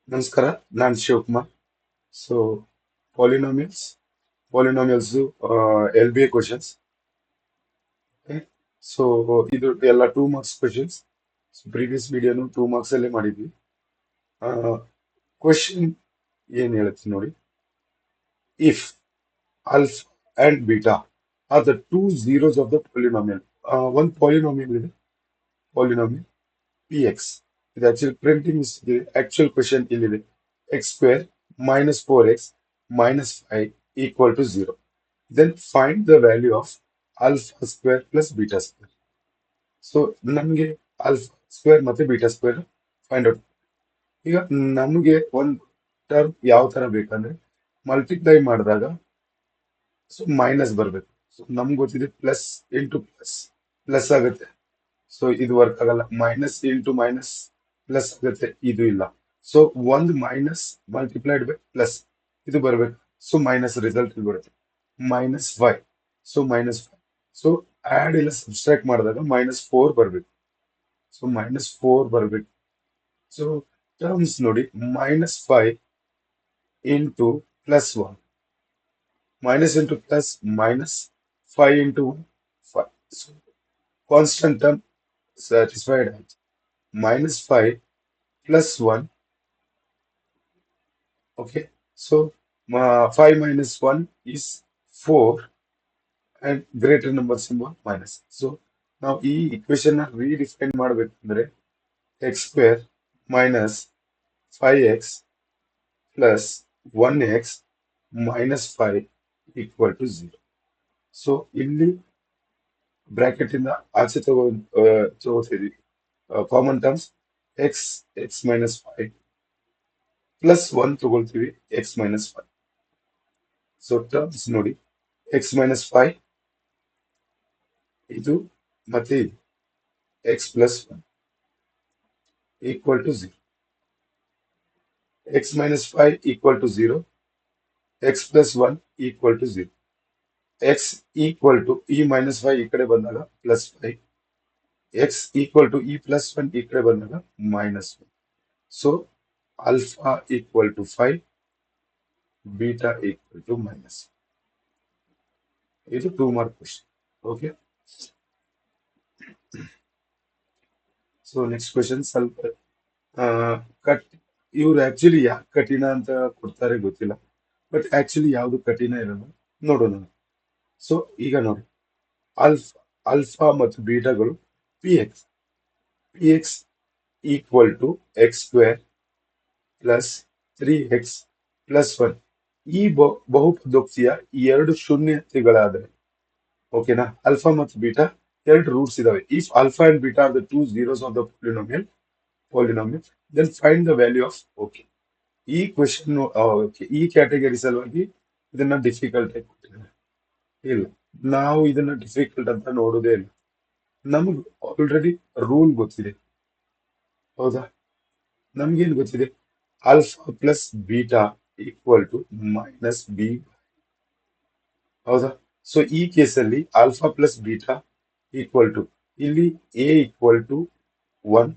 ನಮಸ್ಕಾರ, ನಾನು Shivakumar. So polynomials polynomials L B A questions. So ಇದು ಎಲ್ಲ 2 ಮಾರ್ಕ್ಸ್ ಕ್ವಶನ್ಸ್. ಪ್ರೀವಿಯಸ್ ವಿಡಿಯೋನು 2 ಮಾರ್ಕ್ಸ್ ಅಲ್ಲೇ ಮಾಡಿದ್ವಿ. ಕ್ವಶನ್ ಏನ್ ಹೇಳುತ್ತೆ ನೋಡಿ. If alpha and beta are the two zeros of the polynomial. ಒಂದು ಪಾಲಿನಾಮಿಯಲ್ ಇದೆ, ಪಾಲಿನಾಮಿಯಲ್ ಪಿ ಎಕ್ಸ್. ಇದು ಆಕ್ಚುಲಿ ಪ್ರಿಂಟಿಂಗ್ ಮಿಸ್ಟೇಕ್ ಇದೆ. ಆಕ್ಚುಯಲ್ ಕ್ವಶನ್ ಇಲ್ಲಿದೆ, X square minus 4x minus 5 equal to 0. Then find the value of alpha square plus beta square. So ನಮಗೆ alpha square ಮತ್ತೆ beta square find out. ಈಗ ನಮಗೆ ಒಂದು term ಯಾವ ತರ ಬೇಕಂದ್ರೆ ಮಲ್ಟಿಪ್ಲೈ ಮಾಡಿದಾಗ ಸೊ ಮೈನಸ್ ಬರಬೇಕು. ಸೊ ನಮ್ಗೆ ಗೊತ್ತಿದೆ ಪ್ಲಸ್ ಇಂಟು ಪ್ಲಸ್ ಪ್ಲಸ್ ಆಗುತ್ತೆ. ಸೊ ಇದು ವರ್ಕ್ ಆಗಲ್ಲ. ಮೈನಸ್ ಇಂಟು ಮೈನಸ್ ಪ್ಲಸ್ ಆಗುತ್ತೆ, ಇದು ಇಲ್ಲ. ಸೊ ಒಂದು ಮೈನಸ್ ಮಲ್ಟಿಪ್ಲೈಡ್ ಬೈ ಪ್ಲಸ್ ಇದು ಬರಬೇಕು. ಸೊ ಮೈನಸ್ ರಿಸಲ್ಟ್ ಇಲ್ಲಿ ಬರುತ್ತೆ, -5. ಸೊ -5. ಸೊ ಆಡ್ ಇಲ್ಲ ಸಬ್ಸ್ಟ್ರಾಕ್ಟ್ ಮಾಡಿದಾಗ -4 ಬರಬೇಕು. ಸೊ -4 ಬರಬೇಕು. ಸೊ ಟರ್ಮ್ಸ್ ನೋಡಿ, -5 into +1, minus into plus -5 into 5. So constant term satisfied ಆಯ್ತು. -5 +1. Okay, so 5 minus 1 is 4 and greater number symbol minus. So ನಾವು ಈ equation ನ redefine ಮಾಡಬೇಕಂದ್ರೆ x square minus 5x plus 1x minus 5 equal to 0. So ಇಲ್ಲಿ bracket ಇಂದ ಆಚೆ ತಗೋತೀವಿ common terms x minus 5 plus 1 ತಗೊಳ್ತೀವಿ x minus 5. ಸೊ ಟರ್ಮ್ಸ್ ನೋಡಿ, x minus 5 ಇದು ಮತ್ತೆ ಇದು x plus 1 equal to 0. x minus 5 equal to 0, x plus 1 equal to 0. x equal to e minus 5 ಈ ಕಡೆ ಬಂದಾಗ plus 5, x equal to e plus 1 ಈ ಕಡೆ ಬಂದಾಗ -1. So alpha equal to 5, beta equal to -1. ಇದು 2 mark question. Okay, so next question ಸ್ವಲ್ಪ cut. ಇವ್ರು actually ಯಾಕೆ ಕಠಿಣ ಅಂತ ಕೊಡ್ತಾರೆ ಗೊತ್ತಿಲ್ಲ, ಬಟ್ ಆಕ್ಚುಲಿ ಯಾವ್ದು ಕಠಿಣ ಇರಲ್ಲ. ನೋಡೋಣ. ಸೊ ಈಗ ನೋಡಿ, ಆಲ್ಫಾ ಮತ್ತು ಬೀಟಾಗಳು P X equal to X square plus 3x plus 1. ಈ ಬಹುಪದೋಕ್ತಿಯ ಈ ಎರಡು ಶೂನ್ಯತೆಗಳಾದರೆ, ಓಕೆನಾ, ಆಲ್ಫಾ ಮತ್ತು ಬೀಟಾ ಎರಡು ರೂಟ್ಸ್ ಇದಾವೆ. If alpha and beta are the two zeros of the polynomial, then find the value of. Okay, ಈ ಕ್ವೆಶನ್ ಈ ಕ್ಯಾಟಗರಿ ಸಲುವಾಗಿ ಇದನ್ನ ಡಿಫಿಕಲ್ಟ್ ಆಗಿ ಕೊಟ್ಟಿದ್ದಾರೆ. ಇಲ್ಲ, ನಾವು ಇದನ್ನ ಡಿಫಿಕಲ್ಟ್ ಅಂತ ನೋಡೋದೇ ಇಲ್ಲ. ನಮ್ಗೆ ಆಲ್ರೆಡಿ ರೂಲ್ ಗೊತ್ತಿದೆ, ಹೌದಾ? ನಮ್ಗೇನ್ ಗೊತ್ತಿದೆ, alpha plus beta equal to minus B, ಹೌದಾ? ಸೊ ಈ ಕೇಸಲ್ಲಿ alpha plus beta equal to, ಇಲ್ಲಿ A equal to 1,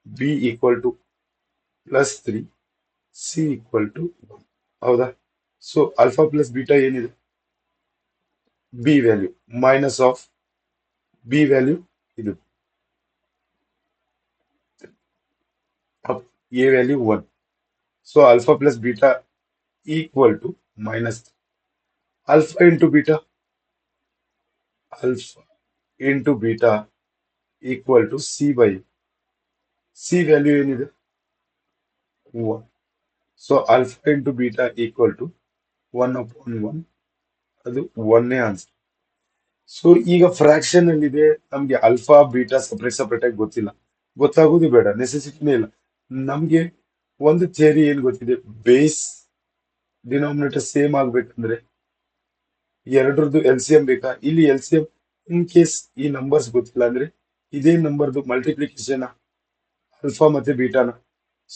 B equal to +3, C equal to 1, ಹೌದಾ? ಸೊ ಆಲ್ಫಾ ಪ್ಲಸ್ ಬೀಟಾ ಏನಿದೆ, B value minus of B value ಇದು, A value 1. So alpha plus beta equal to -3. Alpha into beta, alpha into beta equal to C by, C value ಏನಿದೆ 1. So alpha into beta equal to 1/1, ಅದು 1ನೇ answer. So ಈಗ fraction ಅಲ್ಲಿ ಇದೆ, ನಮ್ಗೆ alpha beta separate ಆಗಿ ಗೊತ್ತಿಲ್ಲ, ಗೊತ್ತಾಗೋದು ಬೇಡ, ನೆಸೆಸಿಟಿನೇ ಇಲ್ಲ. ನಮ್ಗೆ ಒಂದು ಥಿಯರಿ ಏನ್ ಗೊತ್ತಿದೆ, ಬೇಸ್ ಡಿನಾಮಿನೇಟರ್ ಸೇಮ್ ಆಗ್ಬೇಕಂದ್ರೆ ಎರಡರದ್ದು LCM ಬೇಕಾ. ಇಲ್ಲಿ LCM ಇನ್ ಕೇಸ್ ಈ ನಂಬರ್ಸ್ ಗೊತ್ತಿಲ್ಲ ಅಂದ್ರೆ ಇದೇ ನಂಬರ್ದು ಮಲ್ಟಿಪ್ಲಿಕೇಶನ್ ಆಲ್ಫಾ ಮತ್ತೆ ಬೀಟಾನ.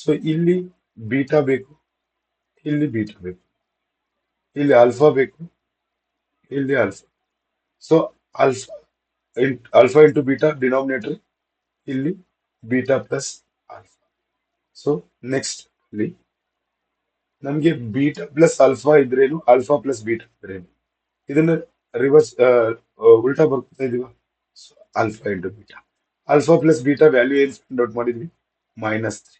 ಸೊ ಇಲ್ಲಿ ಬೀಟಾ ಬೇಕು, ಇಲ್ಲಿ ಬೀಟಾ ಬೇಕು, ಇಲ್ಲಿ ಆಲ್ಫಾ ಬೇಕು, ಇಲ್ಲಿ alpha. So alpha alpha into beta denominator, ಇಲ್ಲಿ beta plus alpha. So next ಇಲ್ಲಿ ನಮ್ಗೆ ಬೀಟಾ ಪ್ಲಸ್ ಆಲ್ಫಾ ಇದ್ರೇನು, ಆಲ್ಫಾ ಪ್ಲಸ್ ಬೀಟಾ ಇದ್ರೇನು, ಇದನ್ನ ರಿವರ್ಸ್ ಉಲ್ಟಾ ಬರ್ತಾ ಇದೀವ. Alpha into beta, alpha plus beta value ಏನ್ ಫೈಂಡ್ ಔಟ್ ಮಾಡಿದ್ವಿ, -3.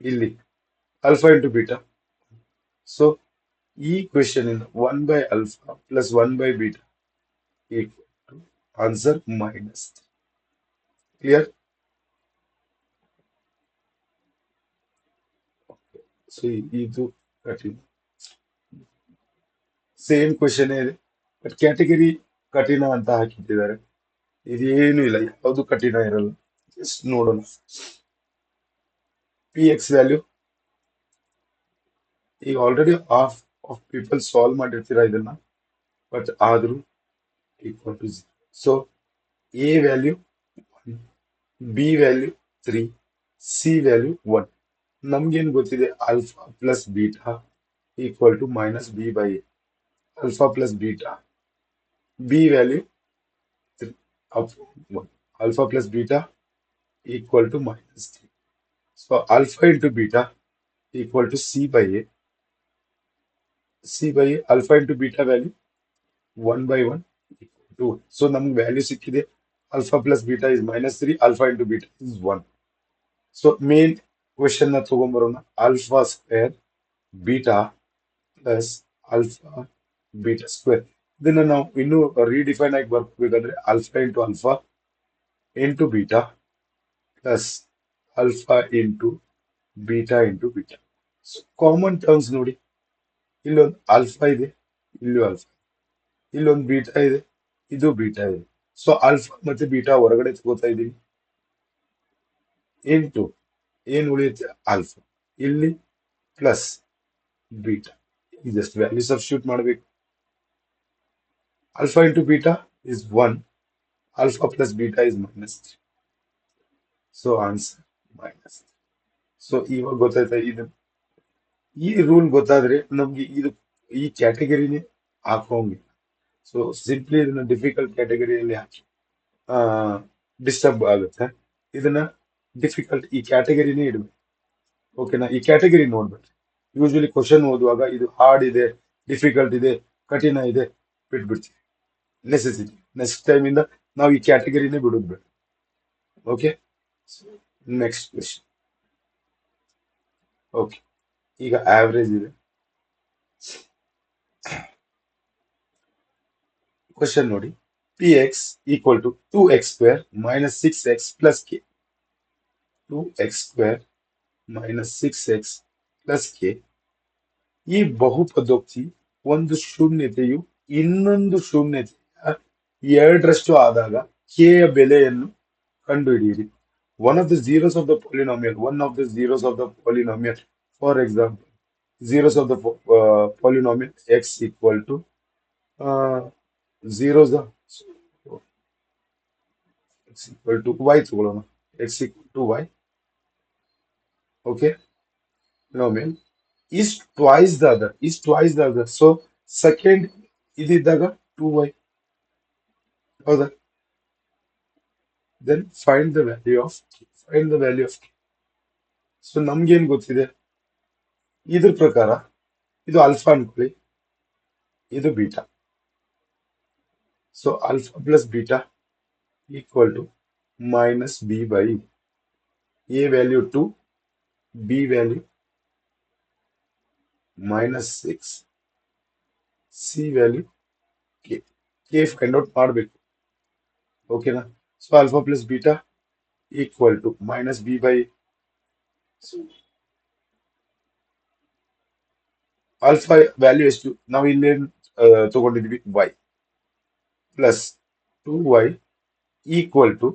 ಇಲ್ಲಿ ಆಲ್ಫಾ ಇಂಟು ಬೀಟಾ. ಸೊ ಈ ಕ್ವೆಶನ್ ಇಂದ 1/α plus 1/β equal to answer -3. Clear. So ಇದು ಕಠಿಣ, ಸೇಮ್ ಕ್ವೆಶನ್ ಇದೆ, ಬಟ್ ಕ್ಯಾಟಗರಿ ಕಠಿಣ ಅಂತ ಹಾಕಿಟ್ಟಿದ್ದಾರೆ. ಇದೇನು ಇಲ್ಲ, ಯಾವುದು ಕಠಿಣ ಇರಲ್ಲ. ಜಸ್ಟ್ ನೋಡೋಣ. ಪಿ ಎಕ್ಸ್ ವ್ಯಾಲ್ಯೂ ಈಗ already half of people solve ಮಾಡಿರ್ತೀರಾ ಇದನ್ನ, ಬಟ್ ಆದ್ರೂ equal to 0. So A value 1, B value 3, C value 1. ನಮ್ಗೇನ್ ಗೊತ್ತಿದೆ, alpha plus beta equal to -b/a. Alpha plus beta, B value 3 upon 1. Alpha plus beta equal to -3. So alpha into beta equal to c by a. C by a, alpha into beta value 1/1 equal to 1. So ನಮ್ಗೆ value ಸಿಕ್ಕಿದೆ. Alpha plus beta is -3, alpha into beta is 1. So main question ನ ತಗೊಂಡ್ಬರೋಣ. Alpha square beta plus alpha beta square. ಇದನ್ನ ನಾವು ಇನ್ನೂ redefine ಆಗಿ ಬರ್ಕೋಬೇಕಂದ್ರೆ alpha into alpha into beta plus alpha into beta into beta. So common terms ನೋಡಿ, ಇಲ್ಲೊಂದು alpha ಇದೆ, ಇಲ್ಲೂ ಆಲ್ಫಾ, ಇಲ್ಲೊಂದು ಬೀಟಾ ಇದೆ, ಇದು ಬೀಟಾ ಇದೆ. ಸೊ ಆಲ್ಫಾ ಮತ್ತೆ ಬೀಟಾ ಹೊರಗಡೆ ತಗೋತಾ ಇದ್ದೀವಿ, ಇಂಟು ಏನ್ ಉಳಿಯುತ್ತೆ, ಆಲ್ಫಾ. ಇಲ್ಲಿ plus beta, just value substitute ಮಾಡಬೇಕು. Alpha into beta is 1, alpha plus beta is -3. So answer -3. So ಇವಾಗ ಗೊತ್ತಾಯ್ತಾ, ಇದು ಈ ರೂಲ್ ಗೊತ್ತಾದ್ರೆ ನಮ್ಗೆ ಇದು ಈ ಕ್ಯಾಟಗರಿನೇ ಹಾಕೋಂಗಿಲ್ಲ. ಸೊ ಸಿಂಪ್ಲಿ ಇದನ್ನ ಡಿಫಿಕಲ್ಟ್ ಕ್ಯಾಟಗರಿಯಲ್ಲಿ ಹಾಕಿ ಡಿಸ್ಟರ್ಬ್ ಆಗುತ್ತೆ. ಇದನ್ನ ಡಿಫಿಕಲ್ಟ್ ಈ ಕ್ಯಾಟಗರಿನೇ ಇಡಬೇಕು. ಓಕೆನಾ, ಈ ಕ್ಯಾಟಗರಿ ನೋಡ್ಬೇಡ್ರಿ. ಯೂಶಲಿ ಕ್ವಶನ್ ಓದುವಾಗ ಇದು ಹಾರ್ಡ್ ಇದೆ, ಡಿಫಿಕಲ್ಟ್ ಇದೆ, ಕಠಿಣ ಇದೆ ಬಿಟ್ಬಿಡ್ತೀವಿ. ನೆಸೆಸಿಟಿ ನೆಕ್ಸ್ಟ್ ಟೈಮ್ ಇಂದ ನಾವು ಈ ಕ್ಯಾಟಗರಿನೇ ಬಿಡೋದು ಬೇಡ. Okay, next question. ಓಕೆ, ಈಗ ಆವರೇಜ್ ಇದೆ. ಕ್ವೆಶನ್ ನೋಡಿ, P X equal to 2x² - 6x plus k. 2x² - 6x plus k. ಈ ಬಹುಪದೋಕ್ತಿ ಒಂದು ಶೂನ್ಯತೆಯು ಇನ್ನೊಂದು ಶೂನ್ಯತೆಯ 2ರಷ್ಟು ಆದಾಗ k ಯ ಬೆಲೆಯನ್ನು ಕಂಡುಹಿಡಿಯಿರಿ. One of the zeros of the polynomial, one of the zeros of the polynomial, for example, zeros of the polynomial x equal to zeros x equal to y ತಗೊಳ್ಳೋಣ. x equal to y, okay, polynomial is twice the other, is twice the other. So second ಇದಿದ್ದಾಗ 2y, ಹೌದಾ? Then find the value of k. Find the value of k. So ನಮ್ಗೇನ್ ಗೊತ್ತಿದೆ, ಇದ್ರ ಪ್ರಕಾರ ಇದು alpha ಅನ್ಕೊಳ್ಳಿ, ಇದು beta. So alpha plus beta equal to -b/a. Value 2, B value -6, C value K find out ಮಾಡಬೇಕು. ಓಕೆನಾ, so alpha plus beta equal to -b/a. Alpha value ಎಷ್ಟು, ನಾವು ಇಲ್ಲೇನು ತಗೊಂಡಿದ್ವಿ, y plus 2y equal to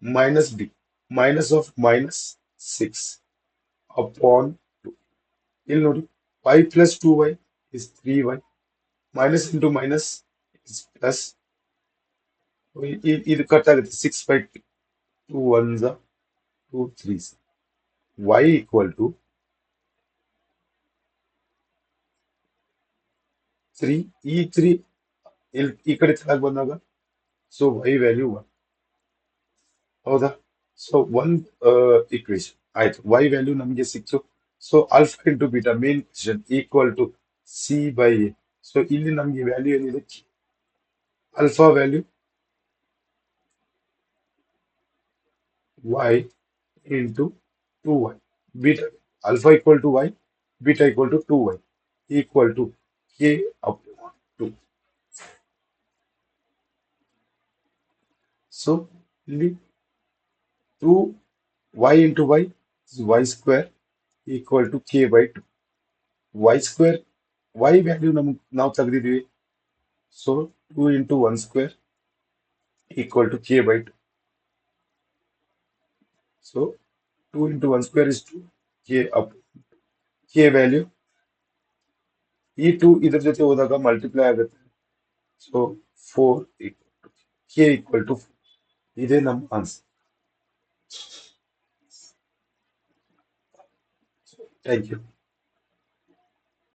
-b, minus of -6 upon 2. ಇಲ್ಲಿ ನೋಡಿ, y plus 2y is 3y, minus into minus is plus. ಇದು cut ಆಗುತ್ತೆ, 6/2, 2 1s 2 3s. y equal to 3, ಈ 3 ಈ ಕಡೆ ಕೆಳಗೆ ಬಂದಾಗ, ಸೊ y ವ್ಯಾಲ್ಯೂ 1, ಹೌದಾ? ಸೊ ಒಂದು ಇಕ್ವೇಶನ್ ಆಯ್ತು. y ವ್ಯಾಲ್ಯೂ ನಮಗೆ ಸಿಕ್ತು. So alpha into beta main question equal to C/A. So ಇಲ್ಲಿ ನಮಗೆ ವ್ಯಾಲ್ಯೂ ಏನಿದೆ, alpha value y into 2y. Beta alpha equal to y, beta equal to 2y equal to k upon 2. So ಇಲ್ಲಿ 2y into y is y square equal to k by 2. y square y value ನಾವು ತೆಗೆದಿದ್ವಿ. So 2 into 1 square equal to k by 2. So 2 into 1 square is 2, k up k value ಈ 2 ಇದ್ರ ಜೊತೆ ಹೋದಾಗ multiply ಆಗುತ್ತೆ. So 4 k equal to 4. ಇದೇ ನಮ್ಮ answer. Thank you.